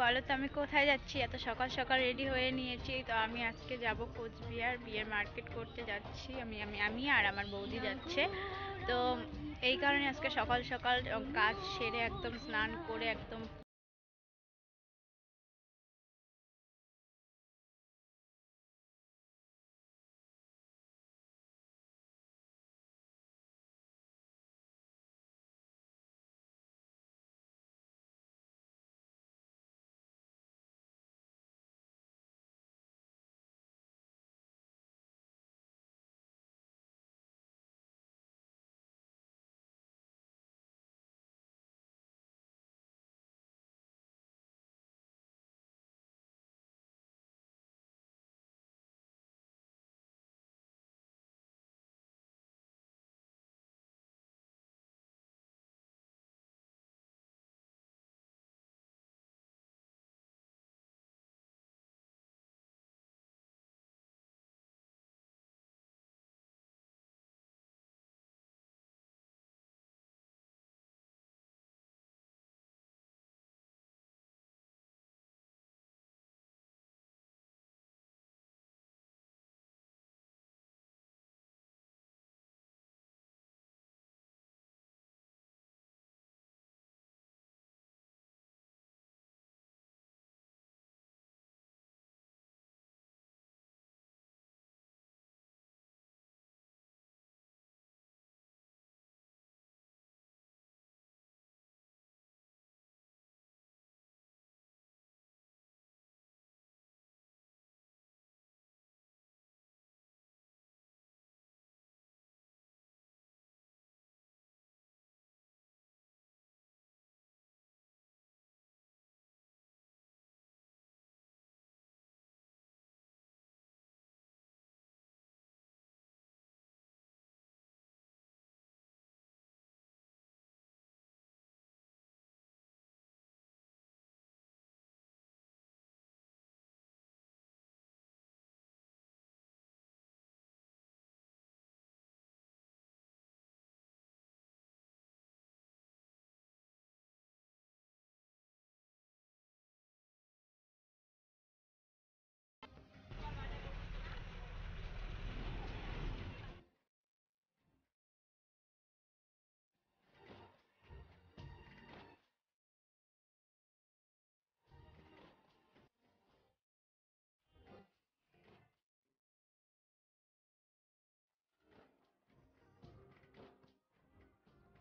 বলো তো আমি কোথায় যাচ্ছি? এত সকাল সকাল রেডি হয়ে নিয়েছি তো। আমি আজকে যাব কোচবিহার, বিয়ের মার্কেট করতে যাচ্ছি। আমি আর আমার বৌদি যাচ্ছে। তো এই কারণে আজকে সকাল সকাল কাজ সেরে একদম স্নান করে একদম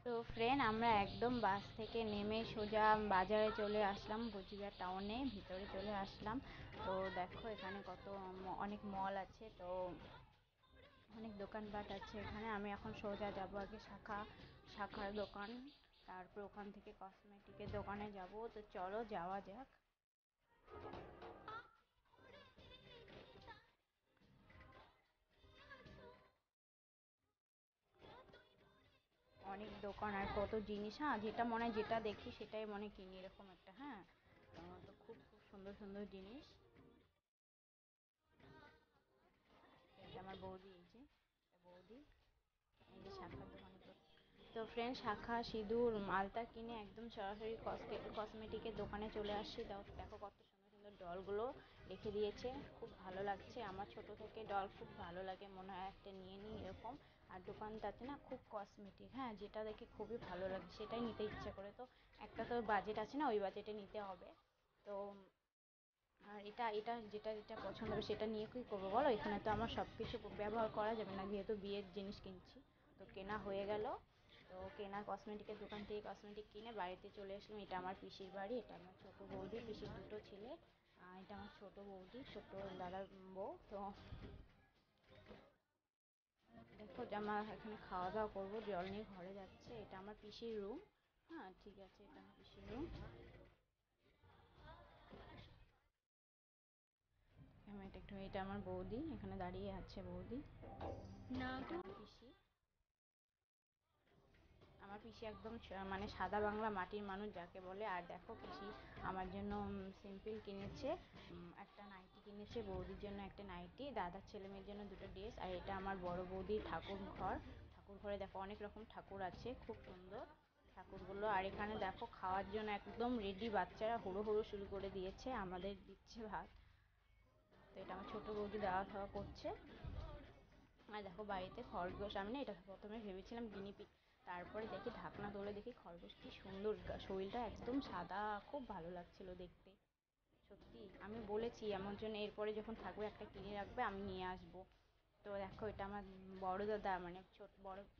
তো ফ্রেন্ড, আমরা একদম বাস থেকে নেমে সোজা বাজারে চলে আসলাম, কোচবিহার টাউনে ভিতরে চলে আসলাম। তো দেখো এখানে কত অনেক মল আছে, তো অনেক দোকানপাট আছে এখানে। আমি এখন সোজা যাব আগে শাখার দোকান, তারপর ওখান থেকে কসমেটিকের দোকানে যাব। তো চলো যাওয়া যাক। অনেক দোকান আর কত জিনিস, হ্যাঁ যেটা মনে হয় যেটা দেখি সেটাই মনে কিনি, এরকম একটা। হ্যাঁ, তো খুব খুব সুন্দর সুন্দর জিনিস। এটা আমার বৌদি, এই যে বৌদি, এই যে শাখার দোকানে। তো ফ্রেন্ড, শাখা সিঁদুর মালটা কিনে একদম সরাসরি কসমেটিকের দোকানে চলে আসছি। দেখো কত সুন্দর সুন্দর ডলগুলো রেখে দিয়েছে, খুব ভালো লাগছে। আমার ছোট থেকে ডল খুব ভালো লাগে, মনে হয় একটা নিয়ে নিই এরকম। আর দোকানটাতে না খুব কসমেটিক, হ্যাঁ যেটা দেখে খুবই ভালো লাগে সেটাই নিতে ইচ্ছে করে। তো একটা তো বাজেট আছে না, ওই বাজেটে নিতে হবে। তো আর এটা এটা যেটা যেটা পছন্দ হবে সেটা নিয়ে কী করবো বলো? এখানে তো আমার সব কিছু ব্যবহার করা যাবে না, যেহেতু বিয়ের জিনিস কিনছি। তো কেনা হয়ে গেল। তো কেনা কসমেটিকের দোকান থেকে কসমেটিক কিনে বাড়িতে চলে আসলাম। এটা আমার পিসির বাড়ি, এটা আমার ছোটো বৌদি, পিসির দুটো ছেলে। এটা আমার ছোটো বৌদি, ছোটো দাদার বউ। তো দেখো যে আমার এখানে খাওয়া দাওয়া করবো, জল নিয়ে ঘরে যাচ্ছে। এটা আমার পিসির রুম। হ্যাঁ ঠিক আছে, এটা আমার পিসির রুম। আমি এটা একটু, এটা আমার বৌদি, এখানে দাঁড়িয়ে আছে বৌদি। এটা আমার পিসি। আমার পিসি একদম মানে সাদা বাংলা মাটির মানুষ যাকে বলে। আর দেখো পিসি আমার জন্য সিম্পল কিনেছে, একটা নাইটি কিনেছে, বৌদির জন্য একটা নাইটি, দাদার ছেলে মেয়ের জন্য দুটো ড্রেস। আর এটা আমার বড় বৌদির ঠাকুর ঘর। ঠাকুর ঘরে দেখো অনেক রকম ঠাকুর আছে, খুব সুন্দর ঠাকুরগুলো। আর এখানে দেখো খাওয়ার জন্য একদম রেডি, বাচ্চারা হুড়োহুড়ো শুরু করে দিয়েছে, আমাদের দিচ্ছে ভাত। তো এটা আমার ছোট বৌদি দেওয়া খাওয়া করছে। আর দেখো বাড়িতে খরগোশ, আমি না এটা প্রথমে ভেবেছিলাম গিনিপিগ, তারপরে দেখি ঢাকনা তুলে দেখি খরগোশ, কি সুন্দর, শরীরটা একদম সাদা, খুব ভালো লাগছিল দেখতে। সত্যি আমি বলেছি আমার জন্য এরপরে যখন থাকবে একটা কিনে রাখবে, আমি নিয়ে আসবো। তো দেখো এটা আমার বড় দাদা, মানে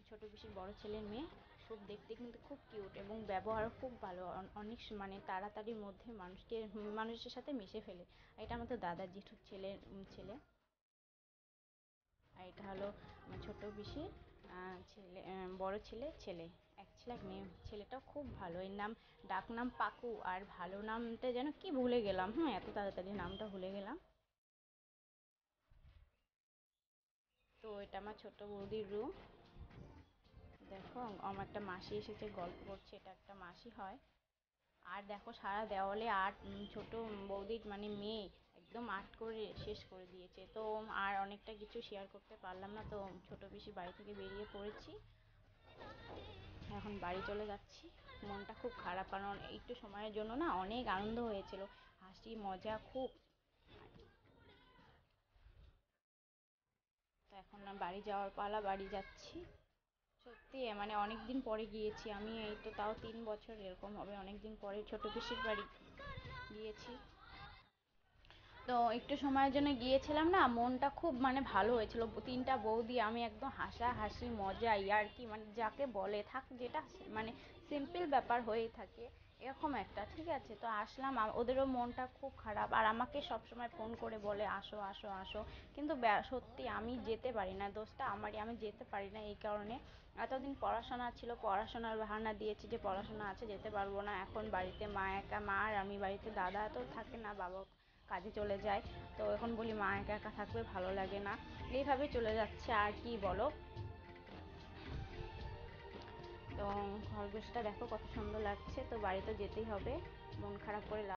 ছোট পিসির বড় ছেলের মেয়ে। খুব দেখতে কিন্তু খুব কিউট এবং ব্যবহারও খুব ভালো, অনেক মানে তাড়াতাড়ির মধ্যে মানুষের সাথে মিশে ফেলে। এটা আমাদের দাদার জেঠুর ছেলে। আর এটা হলো আমার ছোট পিসির ছেলে, বড় ছেলে, এক ছেলে এক মেয়ে। ছেলেটাও খুব ভালো, এর নাম, ডাক নাম পাকু, আর ভালো নামটা যেন কি ভুলে গেলাম, হ্যাঁ এত তাড়াতাড়ি নামটা ভুলে গেলাম। তো এটা আমার ছোট বৌদির রুম। দেখো আমার একটা মাসি এসেছে, গল্প করছে, এটা একটা মাসি হয়। আর দেখো সারা দেওয়ালে আর্ট, ছোট বৌদির মানে মেয়ে একদম আর্ট করে শেষ করে দিয়েছে। তো আর অনেকটা কিছু শেয়ার করতে পারলাম না, তো ছোট পিসির বাড়ি থেকে বেরিয়ে পড়েছি, এখন বাড়ি চলে যাচ্ছি। মনটা খুব খারাপ, কারণ একটু সময়ের জন্য না অনেক আনন্দ হয়েছিল, হাসি মজা খুব। তো এখন না বাড়ি যাওয়ার পালা, বাড়ি যাচ্ছি। সত্যি মানে অনেক দিন পরে গিয়েছি আমি, এই তো তাও 3 বছর এরকম হবে, অনেক দিন পরে ছোট পিসির বাড়ি গিয়েছি। তো একটু সময়ের জন্য গিয়েছিলাম না, মনটা খুব মানে ভালো হয়েছিল, তিনটা বৌদি আমি একদম হাসাহাসি মজা ইয়ার্কি, মানে যাকে বলে থাক, যেটা মানে সিম্পল ব্যাপার হয়েই থাকে এরকম একটা, ঠিক আছে। তো আসলাম, ওদেরও মনটা খুব খারাপ, আর আমাকে সবসময় ফোন করে বলে আসো আসো আসো, কিন্তু সত্যি আমি যেতে পারি না, দোষটা আমারই, আমি যেতে পারি না এই কারণে। এতদিন পড়াশোনা ছিল, পড়াশোনার বাহানা দিয়েছি যে পড়াশোনা আছে যেতে পারবো না, এখন বাড়িতে মা একা, মা আর আমি বাড়িতে, দাদা তো থাকে না, বাবা কাজে চলে যায়। তো এখন বলি মা একা একা থাকবে, ভালো লাগে না, এইভাবে চলে যাচ্ছে আর কি বলো। তো খরগোশটা দেখো কত সুন্দর লাগছে, তো বাড়ি তো যেতেই হবে, মন খারাপ করে